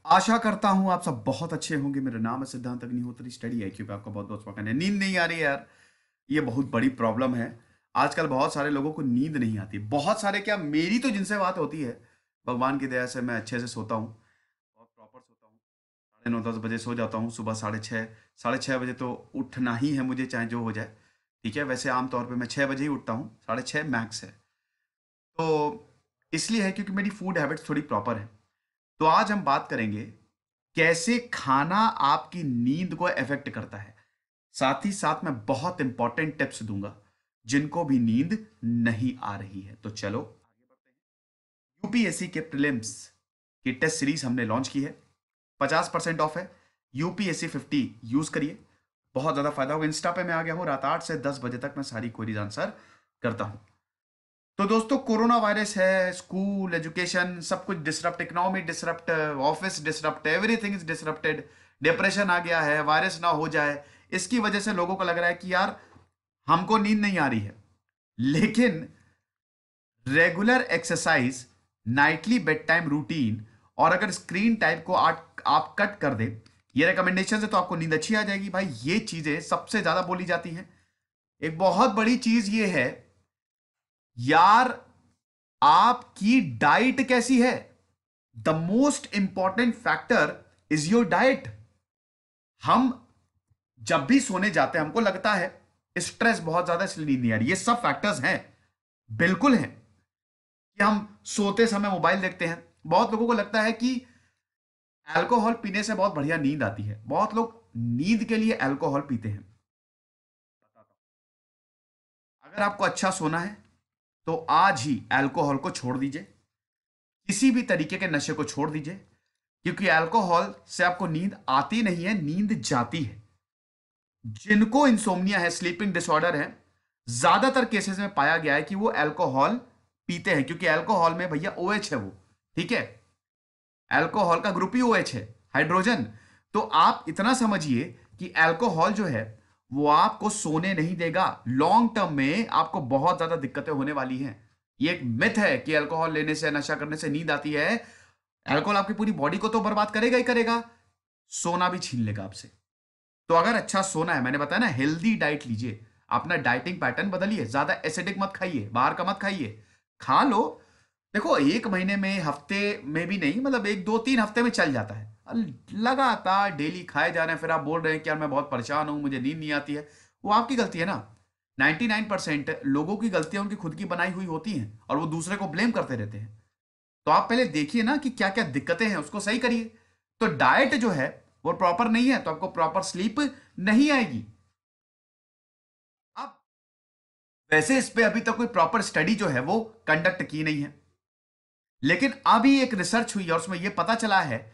आशा करता हूँ आप सब बहुत अच्छे होंगे। मेरा नाम है सिद्धांत अग्निहोत्री। स्टडी आईक्यू पे आपका बहुत बहुत स्वागत है। नींद नहीं आ रही है यार, ये बहुत बड़ी प्रॉब्लम है। आजकल बहुत सारे लोगों को नींद नहीं आती। बहुत सारे क्या, मेरी तो जिनसे बात होती है, भगवान की दया से मैं अच्छे से सोता हूँ, बहुत प्रॉपर सोता हूँ। 9:30 10 बजे सो जाता हूँ। सुबह 6:30 बजे तो उठना ही है मुझे, चाहे जो हो जाए। ठीक है, वैसे आमतौर पर मैं 6 बजे ही उठता हूँ, 6:30 मैक्स है। तो इसलिए है क्योंकि मेरी फूड हैबिट्स थोड़ी प्रॉपर है। तो आज हम बात करेंगे कैसे खाना आपकी नींद को इफेक्ट करता है। साथ ही साथ मैं बहुत इंपॉर्टेंट टिप्स दूंगा जिनको भी नींद नहीं आ रही है। तो चलो आगे बढ़ते हैं। यूपीएससी के प्रीलिम्स की टेस्ट सीरीज हमने लॉन्च की है। 50% ऑफ है। यूपीएससी 50 यूज करिए, बहुत ज्यादा फायदा होगा। इंस्टा पे मैं आ गया हूं, रात 8 से 10 बजे तक मैं सारी क्वेरीज आंसर करता हूं। तो दोस्तों, कोरोना वायरस है, स्कूल एजुकेशन सब कुछ disrupt, economy disrupt, office disrupt, everything is disrupted. Depression आ गया है, वायरस ना हो जाए इसकी वजह से लोगों को लग रहा है कि यार हमको नींद नहीं आ रही है। लेकिन regular exercise, Knightley bed time routine और अगर स्क्रीन टाइम को आप कट कर दें, ये रिकमेंडेशन है, तो आपको नींद अच्छी आ जाएगी। भाई ये चीजें सबसे ज्यादा बोली जाती हैं। एक बहुत बड़ी चीज ये है यार, आपकी डाइट कैसी है। The most important factor is your diet. हम जब भी सोने जाते हैं हमको लगता है स्ट्रेस बहुत ज्यादा इसलिए नींद नहीं आ रही। ये सब फैक्टर्स हैं, बिल्कुल हैं। कि हम सोते समय मोबाइल देखते हैं। बहुत लोगों को लगता है कि अल्कोहल पीने से बहुत बढ़िया नींद आती है। बहुत लोग नींद के लिए अल्कोहल पीते हैं। बताता हूं, अगर आपको अच्छा सोना है तो आज ही अल्कोहल को छोड़ दीजिए। किसी भी तरीके के नशे को छोड़ दीजिए, क्योंकि अल्कोहल से आपको नींद आती नहीं है, नींद जाती है। जिनको इंसोम्निया है, स्लीपिंग डिसऑर्डर है, ज्यादातर केसेस में पाया गया है कि वो अल्कोहल पीते हैं, क्योंकि अल्कोहल में भैया ओएच है वो। ठीक है, अल्कोहल का ग्रुप ही ओएच है, हाइड्रोजन। तो आप इतना समझिए कि अल्कोहल जो है वो आपको सोने नहीं देगा। लॉन्ग टर्म में आपको बहुत ज्यादा दिक्कतें होने वाली हैं। ये एक मिथ है कि अल्कोहल लेने से, नशा करने से नींद आती है। अल्कोहल आपकी पूरी बॉडी को तो बर्बाद करेगा ही करेगा, सोना भी छीन लेगा आपसे। तो अगर अच्छा सोना है, मैंने बताया ना, हेल्दी डाइट लीजिए। अपना डाइटिंग पैटर्न बदलिए। ज्यादा एसिडिक मत खाइए, बाहर का मत खाइए। खा लो, देखो एक महीने में, हफ्ते में भी नहीं, मतलब 1 2 3 हफ्ते में चल जाता है। लगातार डेली खाए जा रहे हैं, फिर आप बोल रहे हैं कि यार मैं बहुत परेशान हूं, मुझे नींद नहीं आती है। वो आपकी गलती है ना। 99% लोगों की गलतियां उनकी खुद की बनाई हुई होती हैं और वो दूसरे को ब्लेम करते रहते हैं। तो आप पहले देखिए ना कि क्या क्या दिक्कतें हैं, उसको सही करिए। तो डाइट जो है वो प्रॉपर नहीं है तो आपको प्रॉपर स्लीप नहीं आएगी। अब वैसे इस पे अभी तक कोई प्रॉपर स्टडी जो है वो कंडक्ट की नहीं है, लेकिन अभी एक रिसर्च हुई और उसमें यह पता चला है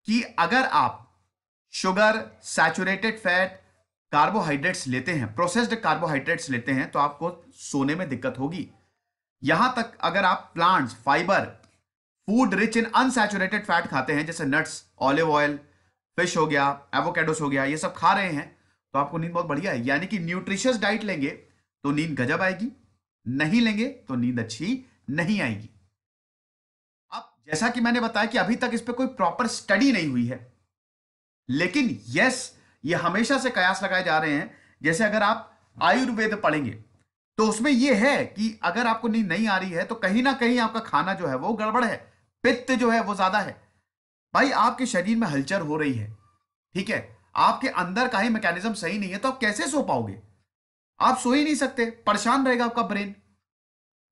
कि अगर आप शुगर, सैचुरेटेड फैट, कार्बोहाइड्रेट्स लेते हैं, प्रोसेस्ड कार्बोहाइड्रेट्स लेते हैं, तो आपको सोने में दिक्कत होगी। यहां तक अगर आप plants, fibre, food rich in unsaturated fat खाते हैं, जैसे नट्स, ऑलिव ऑयल, फिश हो गया, एवोकेडोस हो गया, ये सब खा रहे हैं, तो आपको नींद बहुत बढ़िया है। यानी कि न्यूट्रिशियस डाइट लेंगे तो नींद गजब आएगी, नहीं लेंगे तो नींद अच्छी नहीं आएगी। अब जैसा कि मैंने बताया कि अभी तक इस पे कोई प्रॉपर स्टडी नहीं हुई है, लेकिन यस, ये हमेशा से कयास लगाए जा रहे हैं। जैसे अगर आप आयुर्वेद पढ़ेंगे तो उसमें यह है कि अगर आपको नींद नहीं आ रही है तो कहीं ना कहीं आपका खाना जो है वो गड़बड़ है, पित्त जो है वो ज्यादा है। भाई आपके शरीर में हलचल हो रही है, ठीक है, आपके अंदर का ही मैकेनिज्म सही नहीं है, तो आप कैसे सो पाओगे। आप सो ही नहीं सकते, परेशान रहेगा आपका ब्रेन।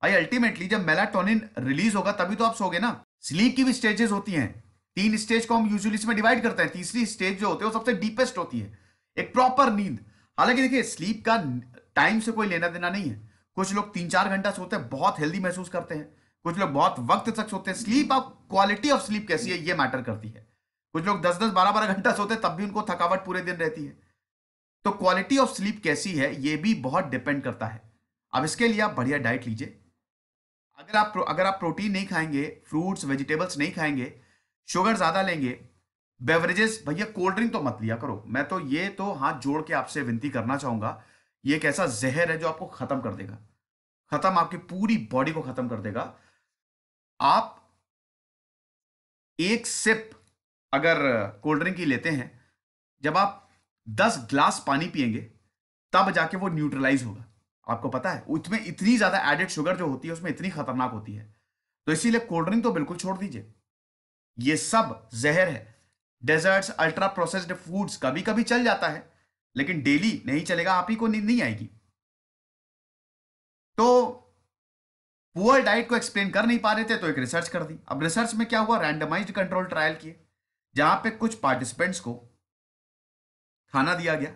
भाई अल्टीमेटली जब मेलाटोनिन रिलीज होगा तभी तो आप सोगे ना। स्लीप की भी स्टेजेस होती हैं। 3 स्टेज को हम यूजुअली इसमें डिवाइड करते हैं। तीसरी स्टेज जो होती है वो सबसे डीपेस्ट होती है, एक प्रॉपर नींद। हालांकि देखिए, स्लीप का टाइम से कोई लेना देना नहीं है। कुछ लोग 3 4 घंटा सोते हैं, बहुत हेल्दी महसूस करते हैं। कुछ लोग बहुत वक्त तक सोते हैं। स्लीप, आप क्वालिटी ऑफ स्लीप कैसी है ये मैटर करती है। कुछ लोग 10 10 12 12 घंटा सोते हैं, तब भी उनको थकावट पूरे दिन रहती है। तो क्वालिटी ऑफ स्लीप कैसी है ये भी बहुत डिपेंड करता है। अब इसके लिए आप बढ़िया डाइट लीजिए। अगर आप प्रोटीन नहीं खाएंगे, फ्रूट्स वेजिटेबल्स नहीं खाएंगे, शुगर ज्यादा लेंगे, बेवरेजेस, भैया कोल्ड ड्रिंक तो मत लिया करो। मैं तो ये तो हाथ जोड़ के आपसे विनती करना चाहूंगा। ये एक ऐसा जहर है जो आपको खत्म कर देगा, खत्म, आपकी पूरी बॉडी को खत्म कर देगा। आप एक सिप अगर कोल्ड ड्रिंक ही लेते हैं, जब आप 10 ग्लास पानी पिएंगे तब जाके वो न्यूट्रलाइज होगा। आपको पता है उसमें इतनी ज्यादा एडेड शुगर जो होती है उसमें इतनी खतरनाक होती है। तो इसीलिए कोल्ड ड्रिंक तो बिल्कुल छोड़ दीजिए, ये सब जहर है। डेजर्ट्स, अल्ट्रा प्रोसेस्ड फूड्स कभी कभी चल जाता है, लेकिन डेली नहीं चलेगा, आप ही को नींद नहीं आएगी। तो पुअर डाइट को एक्सप्लेन कर नहीं पा रहे थे तो एक रिसर्च कर दी। अब रिसर्च में क्या हुआ, रैंडमाइज्ड कंट्रोल ट्रायल किए, जहां पे कुछ पार्टिसिपेंट्स को खाना दिया गया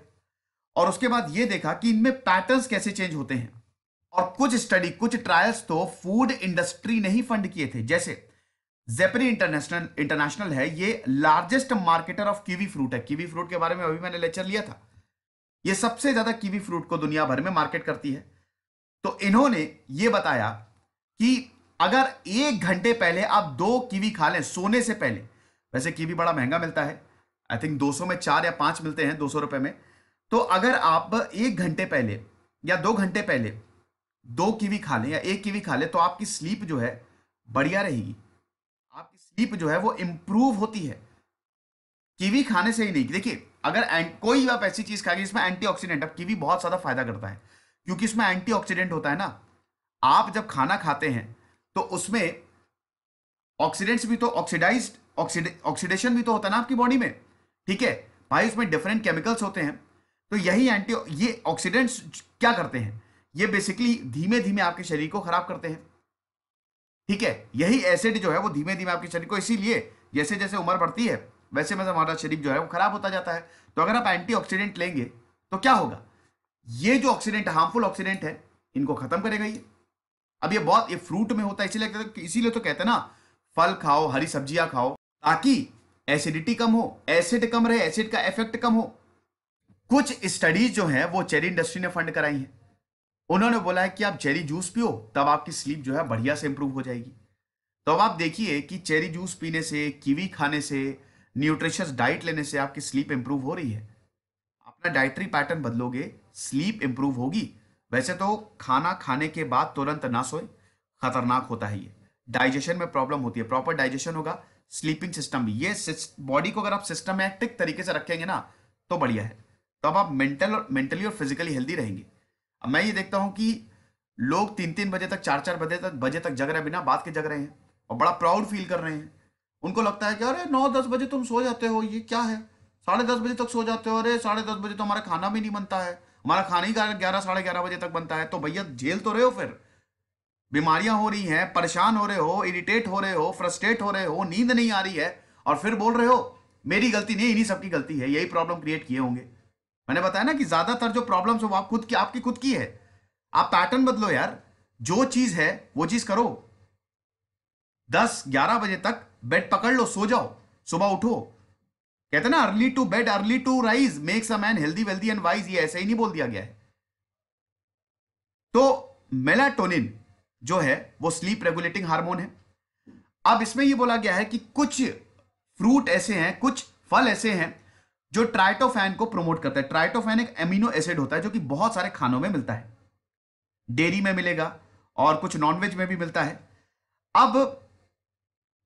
और उसके बाद ये देखा कि इनमें पैटर्न्स कैसे चेंज होते हैं। और कुछ ट्रायल्स तो फूड इंडस्ट्री ने ही फंड किए थे, जैसे जेपरी इंटरनेशनल इंटरनेशनल है, ये largest marketer of kiwi fruit है। कीवी फ्रूट के बारे में अभी मैंने लेक्चर लिया था। ये सबसे ज्यादा कीवी फ्रूट को दुनिया भर में मार्केट करती है। तो इन्होंने ये बताया कि अगर 1 घंटे पहले आप 2 कीवी खा लें सोने से पहले, वैसे कीवी बड़ा महंगा मिलता है, आई थिंक 200 में 4 या 5 मिलते हैं, 200 रुपए में। तो अगर आप 1 घंटे पहले या 2 घंटे पहले 2 कीवी खा लें या 1 कीवी खा लें तो आपकी स्लीप जो है बढ़िया रहेगी, आपकी स्लीप जो है वो इंप्रूव होती है। कीवी खाने से ही नहीं, देखिए अगर कोई आप ऐसी चीज खाएंगे जिसमें एंटीऑक्सीडेंट, अब कीवी बहुत ज्यादा फायदा करता है क्योंकि इसमें एंटीऑक्सीडेंट होता है ना। आप जब खाना खाते हैं तो उसमें ऑक्सीडेंट्स भी तो ऑक्सीडेशन भी तो होता है ना आपकी बॉडी में, ठीक है भाई, उसमें डिफरेंट केमिकल्स होते हैं। तो यही ये ऑक्सीडेंट्स क्या करते हैं, ये बेसिकली धीमे धीमे आपके शरीर को खराब करते हैं, ठीक है। यही एसिड जो है वो धीमे धीमे आपके शरीर को, इसीलिए जैसे जैसे उम्र बढ़ती है वैसे वैसे हमारा शरीर जो है वो खराब होता जाता है। तो अगर आप एंटीऑक्सीडेंट लेंगे तो क्या होगा, ये जो ऑक्सीडेंट हार्मफुल ऑक्सीडेंट है इनको खत्म करेगा ये। अब ये फ्रूट में होता है, इसीलिए तो कहते हैं ना फल खाओ, हरी सब्जियां खाओ, ताकि एसिडिटी कम हो, एसिड कम रहे, एसिड का इफेक्ट कम हो। कुछ स्टडीज जो है वो चेरी इंडस्ट्री ने फंड कराई है। उन्होंने बोला है कि आप चेरी जूस पियो तब आपकी स्लीप जो है बढ़िया से इंप्रूव हो जाएगी। तो अब आप देखिए कि चेरी जूस पीने से, कीवी खाने से, न्यूट्रिशियस डाइट लेने से आपकी स्लीप इंप्रूव हो रही है। अपना डाइटरी पैटर्न बदलोगे, स्लीप इंप्रूव होगी। वैसे तो खाना खाने के बाद तुरंत ना सोए, खतरनाक होता है ये, डाइजेशन में प्रॉब्लम होती है। प्रॉपर डाइजेशन होगा, स्लीपिंग सिस्टम भी, ये बॉडी को अगर आप सिस्टमैटिक तरीके से रखेंगे ना तो बढ़िया है। तो अब आप मेंटली और फिजिकली हेल्दी रहेंगे। अब मैं ये देखता हूं कि लोग 3-3 बजे तक, 4-4 बजे तक जग रहे, बिना बात के जग रहे हैं और बड़ा प्राउड फील कर रहे हैं। उनको लगता है कि अरे 9-10 बजे तुम सो जाते हो, ये क्या है, 10:30 बजे तक सो जाते हो, अरे 10:30 बजे तो हमारा खाना भी नहीं बनता है, हमारा खाना ही 11-11:30 बजे तक बनता है। तो भैया झेल तो रहे हो, फिर बीमारियां हो रही हैं, परेशान हो रहे हो, इरिटेट हो रहे हो, फ्रस्ट्रेट हो रहे हो, नींद नहीं आ रही है, और फिर बोल रहे हो मेरी गलती नहीं, इन्हीं सबकी गलती है, यही प्रॉब्लम क्रिएट किए होंगे। मैंने बताया ना कि ज्यादातर जो प्रॉब्लम्स हो वो आपकी खुद की है। आप पैटर्न बदलो यार, जो चीज है वो चीज करो। 10-11 बजे तक बेड पकड़ लो, सो जाओ, सुबह उठो। कहते ना early to bed early to rise makes a man healthy wealthy and wise, ये ऐसे ही नहीं बोल दिया गया है। तो मेलाटोनिन जो है वो स्लीप रेगुलेटिंग हार्मोन है। अब इसमें ये बोला गया है कि कुछ फ्रूट ऐसे हैं, कुछ फल ऐसे हैं जो ट्राइटोफैन को प्रमोट करता है। ट्राइटोफैन एक एमिनो एसिड होता है जो कि बहुत सारे खानों में मिलता है, डेयरी में मिलेगा और कुछ नॉनवेज में भी मिलता है। अब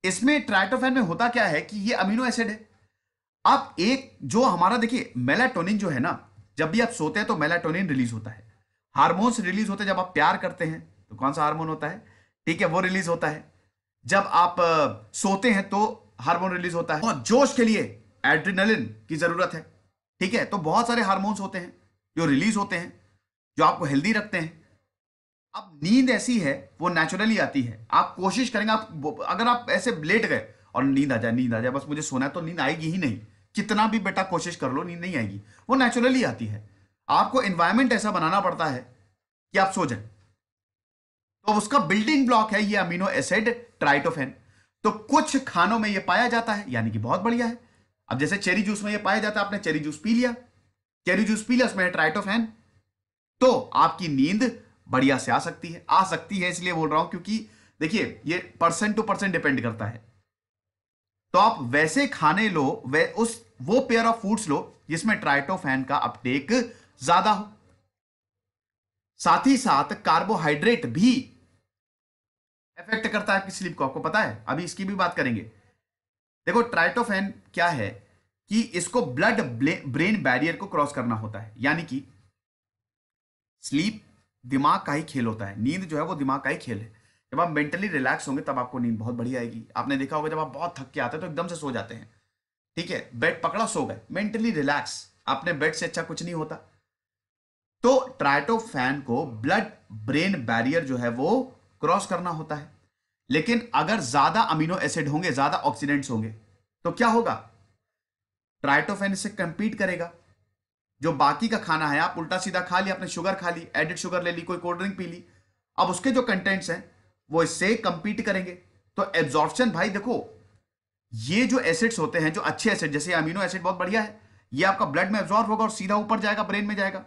इसमें ट्राइटोफैन में होता क्या है कि ये अमीनो एसिड है। अब एक जो हमारा देखिए मेलाटोनिन जो है ना, जब भी आप सोते हैं तो मेलाटोनिन रिलीज होता है, हार्मोन्स रिलीज होते हैं। जब आप प्यार करते हैं तो कौन सा हार्मोन होता है, ठीक है, वो रिलीज होता है। जब आप सोते हैं तो हार्मोन रिलीज होता है, और जोश के लिए एड्रेनलिन की जरूरत है, ठीक है। तो बहुत सारे हार्मोन्स होते हैं जो रिलीज होते हैं, जो आपको हेल्दी रखते हैं। अब नींद ऐसी है वो नेचुरली आती है। आप कोशिश करेंगे, अगर आप ऐसे लेट गए और नींद आ जाए, बस मुझे सोना है, तो नींद आएगी ही नहीं। कितना भी बेटा कोशिश कर लो, नींद नहीं आएगी, वो नेचुरली आती है। आपको एनवायरमेंट ऐसा बनाना पड़ता है कि आप सो जाएं। तो उसका बिल्डिंग ब्लॉक है ये अमीनो एसिड ट्राइटोफेन। तो कुछ खानों में ये पाया जाता है, यानी कि बहुत बढ़िया है। अब जैसे चेरी जूस में ये पाया जाता है, आपने चेरी जूस पी लिया, उसमें है ट्राइटोफेन, तो आपकी नींद बढ़िया से आ सकती है। इसलिए बोल रहा हूं क्योंकि देखिए ये पर्सन टू पर्सन डिपेंड करता है। तो आप वैसे खाने लो, वो पेयर ऑफ फूड्स लो जिसमें ट्राइटोफैन का अपटेक ज्यादा हो। साथ ही साथ कार्बोहाइड्रेट भी इफेक्ट करता है आपकी स्लीप को, आपको पता है, अभी इसकी भी बात करेंगे। देखो ट्राइटोफैन क्या है कि इसको ब्लड ब्रेन बैरियर को क्रॉस करना होता है, यानी कि स्लीप दिमाग का ही खेल होता है, नींद जो है वो दिमाग का ही खेल है। जब आप मेंटली रिलैक्स होंगे तब आपको नींद बहुत बढ़िया आएगी। आपने देखा होगा जब आप बहुत थक के आते हैं तो एकदम से सो जाते हैं, ठीक है, बेड पकड़ा सो गए, मेंटली रिलैक्स, आपने बेड से अच्छा कुछ नहीं होता। तो ट्राइटोफैन को ब्लड ब्रेन बैरियर जो है वो क्रॉस करना होता है। लेकिन अगर ज्यादा अमीनो एसिड होंगे, ज्यादा ऑक्सीडेंट्स होंगे, तो क्या होगा, ट्राइटोफैन इससे कंपीट करेगा। जो बाकी का खाना है आप उल्टा सीधा खा लिया, आपने शुगर खा ली, एडिड शुगर ले ली, कोई कोल्ड ड्रिंक पी ली, अब उसके जो कंटेंट्स हैं वो इससे कंपीट करेंगे। तो एब्जॉर्प्शन भाई देखो, ये जो एसिड्स होते हैं, जो अच्छे एसिड जैसे अमीनो एसिड बहुत बढ़िया है, ये आपका ब्लड में एब्जॉर्ब होगा और सीधा ऊपर जाएगा, ब्रेन में जाएगा।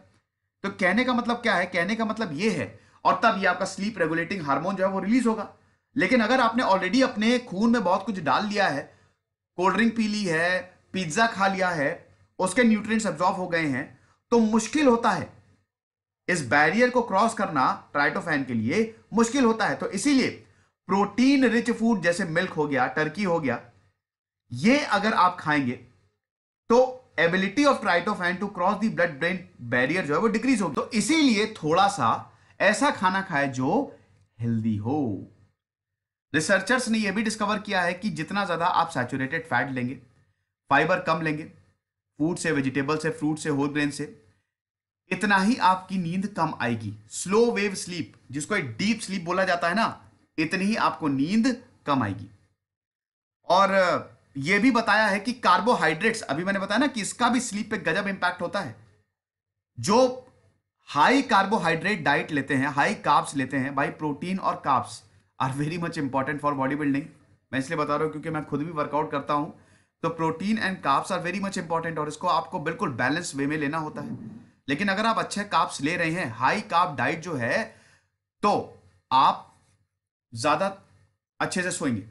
तो कहने का मतलब क्या है, कहने का मतलब ये है, और तब ये आपका स्लीप रेगुलेटिंग हार्मोन जो है वो रिलीज होगा। लेकिन अगर आपने ऑलरेडी अपने खून में बहुत कुछ डाल लिया है, कोल्ड ड्रिंक पी ली है, पिज्जा खा लिया है, उसके न्यूट्रिएंट्स एब्जॉर्ब हो गए हैं, तो मुश्किल होता है इस बैरियर को क्रॉस करना, ट्राइटोफैन के लिए मुश्किल होता है। तो इसीलिए प्रोटीन रिच फूड जैसे मिल्क हो गया, टर्की हो गया, ये अगर आप खाएंगे तो ability of tryptophan to cross the blood brain barrier जो है वो डिक्रीज होगी। तो इसीलिए थोड़ा सा ऐसा खाना खाए जो हेल्दी हो। रिसर्चर्स ने यह भी डिस्कवर किया है कि जितना ज्यादा आप सैचुरेटेड फैट लेंगे, फाइबर कम लेंगे, फूड से, वेजिटेबल से, फ्रूट से, होल ग्रेन से, इतना ही आपकी नींद कम आएगी। स्लो वेव स्लीप, जिसको एक डीप स्लीप बोला जाता है ना, इतनी ही आपको नींद कम आएगी। और यह भी बताया है कि कार्बोहाइड्रेट्स, अभी मैंने बताया ना कि इसका भी स्लीप पे गजब इंपैक्ट होता है। जो हाई कार्बोहाइड्रेट डाइट लेते हैं, हाई कार्ब्स लेते हैं भाई, प्रोटीन और carbs are very much important for body building. मैं इसलिए बता रहा हूं क्योंकि मैं खुद भी वर्कआउट करता हूं। तो protein and carbs are very much important, और इसको आपको बिल्कुल बैलेंस वे में लेना होता है। लेकिन अगर आप अच्छे कार्ब्स ले रहे हैं, हाई कार्ब डाइट जो है, तो आप ज्यादा अच्छे से सोएंगे।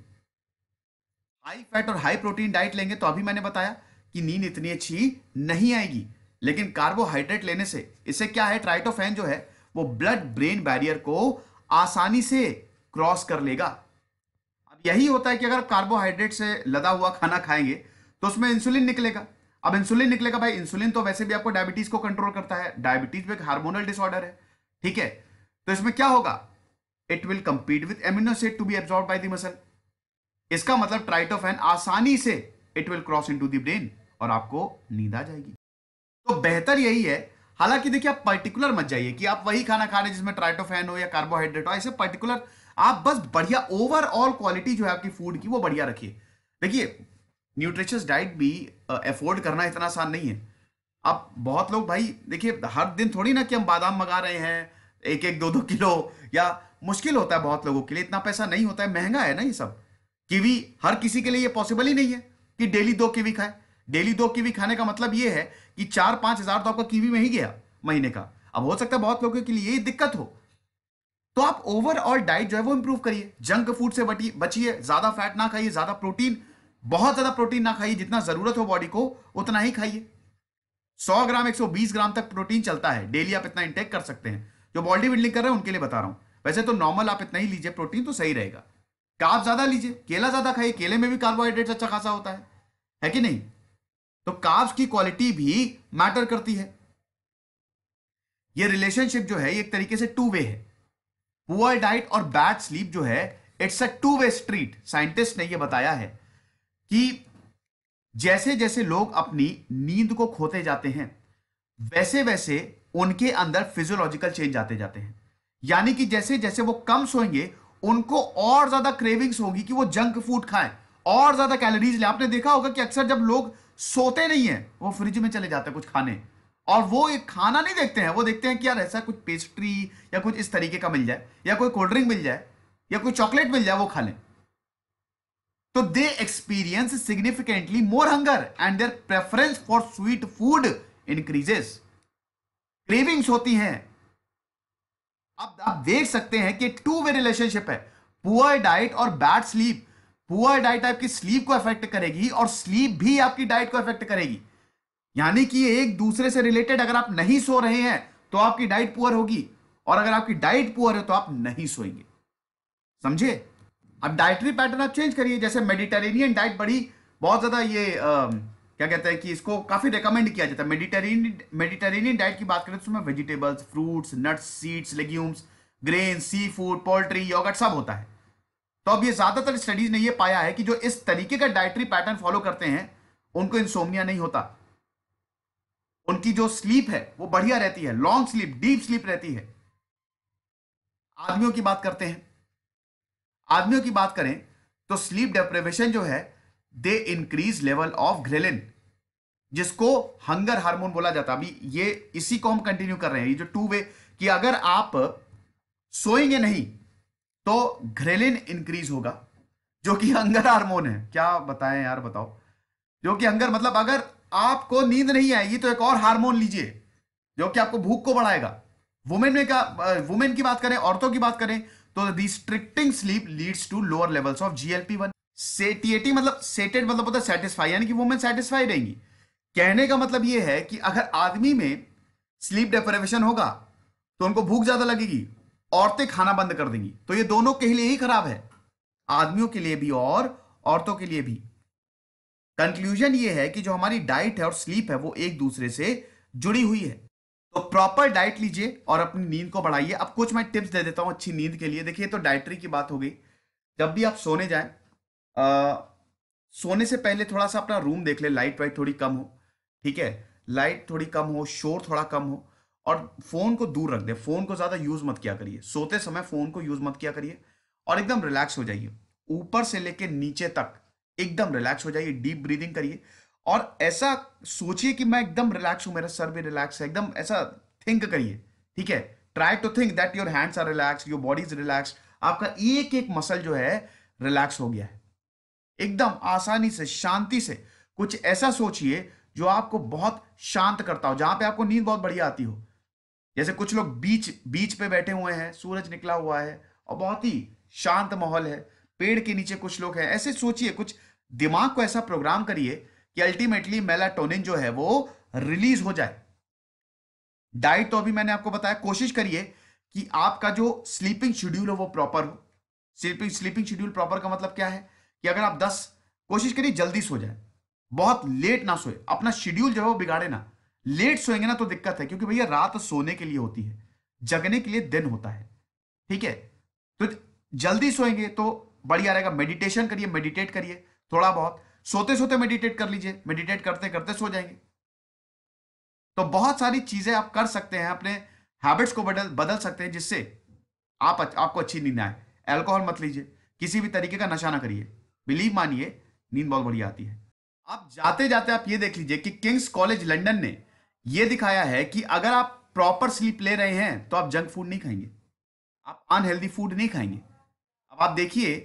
हाई फैट और हाई प्रोटीन डाइट लेंगे तो अभी मैंने बताया कि नींद इतनी अच्छी नहीं आएगी। लेकिन कार्बोहाइड्रेट लेने से इससे क्या है, ट्राइटोफैन जो है वो ब्लड ब्रेन बैरियर को आसानी से क्रॉस कर लेगा। अब यही होता है कि अगर कार्बोहाइड्रेट से लदा हुआ खाना खाएंगे तो उसमें इंसुलिन निकलेगा। अब इंसुलिन निकलेगा भाई, इंसुलिन तो वैसे भी आपको डायबिटीज को कंट्रोल करता है, डायबिटीज भी एक हार्मोनल डिसऑर्डर है, ठीक है। तो इसमें क्या होगा, it will compete with amino acid to be absorb by the muscle. इसका मतलब ट्राइटोफैन आसानी से it will cross into the brain और आपको नींद आ जाएगी। तो बेहतर यही है, हालांकि देखिए आप पर्टिकुलर मत जाइए कि आप वही खाना खा रहे हैं जिसमें ट्राइटोफैन हो या कार्बोहाइड्रेट हो, ऐसे पर्टिकुलर आप बस बढ़िया ओवरऑल क्वालिटी जो है आपकी फूड की वो बढ़िया रखिए। देखिए न्यूट्रिशियस डाइट भी अफोर्ड करना इतना आसान नहीं है। अब बहुत लोग भाई देखिए, हर दिन थोड़ी ना कि हम बादाम मंगा रहे हैं 1-1, 2-2 किलो, या मुश्किल होता है बहुत लोगों के लिए, इतना पैसा नहीं होता है, महंगा है ना ये सब। कीवी हर किसी के लिए ये पॉसिबल ही नहीं है कि डेली 2 कीवी खाए। डेली 2 कीवी खाने का मतलब ये है कि 4-5 हजार तो आपका कीवी में ही गया महीने का। अब हो सकता है बहुत लोगों के लिए ये दिक्कत हो, तो आप ओवरऑल डाइट जो है वो इंप्रूव करिए, जंक फूड से बचिए, ज्यादा फैट ना खाइए, ज्यादा प्रोटीन, बहुत ज्यादा प्रोटीन ना खाइए, जितना जरूरत हो बॉडी को उतना ही खाइए। 100 ग्राम 120 ग्राम तक प्रोटीन चलता है डेली, आप इतना इंटेक कर सकते हैं। जो बॉडी बिल्डिंग कर रहे हैं उनके लिए बता रहा हूं, वैसे तो नॉर्मल आप इतना ही लीजिए प्रोटीन तो सही रहेगा। कार्ब ज्यादा लीजिए, केला ज्यादा खाइए, केले में भी कार्बोहाइड्रेट अच्छा खासा होता है कि नहीं। तो कार्ब्स की क्वालिटी भी मैटर करती है। ये रिलेशनशिप जो है एक तरीके से टू वे है। पुअर डाइट और बैड स्लीप जो है, it's a two way street. Scientist ने यह बताया है कि जैसे जैसे लोग अपनी नींद को खोते जाते हैं, वैसे वैसे उनके अंदर फिजियोलॉजिकल चेंज आते जाते हैं। यानी कि जैसे जैसे वो कम सोएंगे, उनको और ज्यादा क्रेविंग्स होगी कि वो जंक फूड खाएं, और ज्यादा कैलोरीज लें। आपने देखा होगा कि अक्सर जब लोग सोते नहीं है, वो फ्रिज में चले जाते हैं कुछ खाने, और वो एक खाना नहीं देखते हैं, वो देखते हैं कि यार ऐसा कुछ पेस्ट्री या कुछ इस तरीके का मिल जाए, या कोई कोल्ड ड्रिंक मिल जाए, या कोई चॉकलेट मिल जाए, वो खा लें। तो they experience significantly more hunger and their preference for sweet food increases. Cravings होती हैं। अब आप देख सकते हैं कि टू वे रिलेशनशिप है, पुअर डाइट और बैड स्लीप। पुअर डाइट आपकी स्लीप को अफेक्ट करेगी और स्लीप भी आपकी डाइट को अफेक्ट करेगी। यानी कि एक दूसरे से रिलेटेड, अगर आप नहीं सो रहे हैं तो आपकी डाइट पुअर होगी, और अगर आपकी डाइट पुअर है तो आप नहीं सोएंगे। समझे। अब डाइटरी पैटर्न आप चेंज करिए, जैसे मेडिटेरेनियन डाइट बड़ी बहुत ज्यादा ये क्या कहते हैं कि इसको काफी रिकमेंड किया जाता है। मेडिटेरेनियन डाइट की बात करें तो उसमें vegetables, fruits, nuts, seeds, legumes, grain, sea food, poultry, yoghurt सब होता है। तो अब ये ज्यादातर स्टडीज ने ये पाया है कि जो इस तरीके का डाइटरी पैटर्न फॉलो करते हैं उनको इंसोम्निया नहीं होता, उनकी जो स्लीप है वो बढ़िया रहती है, लॉन्ग स्लीप, डीप स्लीप रहती है। आदमियों की बात करते हैं, आदमियों की बात करें तो स्लीप डेप्रिवेशन जो है, they increase level of ghrelin, जिसको हंगर हार्मोन बोला जाता है। अभी ये इसी को हम कंटिन्यू कर रहे हैं, ये जो टू वे, कि अगर आप सोएंगे नहीं तो ग्रेलिन इंक्रीज होगा, जो कि हंगर हार्मोन है। क्या बताएं यार, बताओ। जो कि हंगर मतलब अगर आपको नींद नहीं आएगी तो एक और हार्मोन लीजिए जो कि आपको भूख को बढ़ाएगा। वुमेन में क्या, वुमेन की बात करें, औरतों की बात करें तो restricting sleep leads to lower levels of GLP one. Satiety मतलब, सेटेड मतलब होता है सेटिस्फाई, यानी कि वुमेन सेटिस्फाई रहेंगी। कहने का मतलब यह है कि अगर आदमी में स्लीप डेप्रिवेशन होगा तो उनको भूख ज्यादा लगेगी, औरतें खाना बंद कर देंगी। तो ये दोनों के लिए ही खराब है, आदमियों के लिए भी और औरतों के लिए भी। कंक्लूजन ये है कि जो हमारी डाइट है और स्लीप है वो एक दूसरे से जुड़ी हुई है। तो प्रॉपर डाइट लीजिए और अपनी नींद को बढ़ाइए। अब कुछ मैं टिप्स दे देता हूं अच्छी नींद के लिए। देखिए, तो डाइटरी की बात हो गई। जब भी आप सोने जाएं, सोने से पहले थोड़ा सा अपना रूम देख ले, लाइट वाइट थोड़ी कम हो, ठीक है, लाइट थोड़ी कम हो, शोर थोड़ा कम हो, और फोन को दूर रख दे। फोन को ज्यादा यूज मत किया करिए, सोते समय फोन को यूज मत किया करिए, और एकदम रिलैक्स हो जाइए, ऊपर से लेके नीचे तक एकदम रिलैक्स हो जाइए, डीप ब्रीदिंग करिए, और ऐसा सोचिए कि मैं एकदम रिलैक्स हूं, मेरा सर भी रिलैक्स है, एकदम ऐसा थिंक करिए, ठीक है। Try to think that your hands are relax, your body is relax, आपका एक एक मसल जो है रिलैक्स हो गया है, एकदम आसानी से, शांति से। कुछ ऐसा सोचिए जो आपको बहुत शांत करता हो, जहां पे आपको नींद बहुत बढ़िया आती हो। जैसे कुछ लोग बीच बीच पे बैठे हुए हैं, सूरज निकला हुआ है और बहुत ही शांत माहौल है, पेड़ के नीचे कुछ लोग हैं, ऐसे सोचिए। कुछ दिमाग को ऐसा प्रोग्राम करिए कि अल्टीमेटली मेलाटोनिन जो है वो रिलीज हो जाए। डाइट तो अभी मैंने आपको बताया, कोशिश करिए कि आपका जो स्लीपिंग शेड्यूल हो वो प्रॉपर हो। स्लीपिंग शेड्यूल प्रॉपर का मतलब क्या है कि अगर आप 10, कोशिश करिए जल्दी सो जाए, बहुत लेट ना सोए, अपना शेड्यूल जो है वो बिगाड़े ना। लेट सोएंगे ना तो दिक्कत है, क्योंकि भैया रात सोने के लिए होती है, जगने के लिए दिन होता है, ठीक है। तो जल्दी सोएंगे तो बढ़िया रहेगा। मेडिटेशन करिए, मेडिटेट करिए थोड़ा बहुत, सोते सोते मेडिटेट कर लीजिए, मेडिटेट करते करते सो जाएंगे। तो बहुत सारी चीजें आप कर सकते हैं, अपने हैबिट्स को बदल बदल सकते हैं, जिससे आपको अच्छी नींद आए। अल्कोहल मत लीजिए, किसी भी तरीके का नशा ना करिए, बिलीव मानिए नींद बहुत बढ़िया आती है। आप जाते जाते आप ये देख लीजिए कि किंग्स कॉलेज लंदन ने ये दिखाया है कि अगर आप प्रॉपर स्लीप ले रहे हैं तो आप जंक फूड नहीं खाएंगे, आप अनहेल्दी फूड नहीं खाएंगे। अब आप देखिए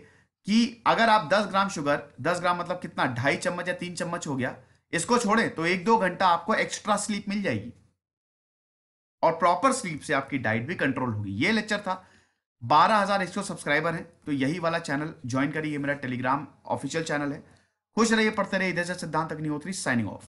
कि अगर आप 10 ग्राम शुगर, 10 ग्राम मतलब कितना, 2.5 चम्मच या 3 चम्मच हो गया, इसको छोड़ें तो 1-2 घंटा आपको एक्स्ट्रा स्लीप मिल जाएगी, और प्रॉपर स्लीप से आपकी डाइट भी कंट्रोल होगी। ये लेक्चर था। 12,100 सब्सक्राइबर हैं तो यही वाला चैनल ज्वाइन करिए, मेरा टेलीग्राम ऑफिशियल चैनल है। खुश रहिए, पढ़ते रहिए। इधर से सिद्धांत अग्निहोत्री साइनिंग ऑफ।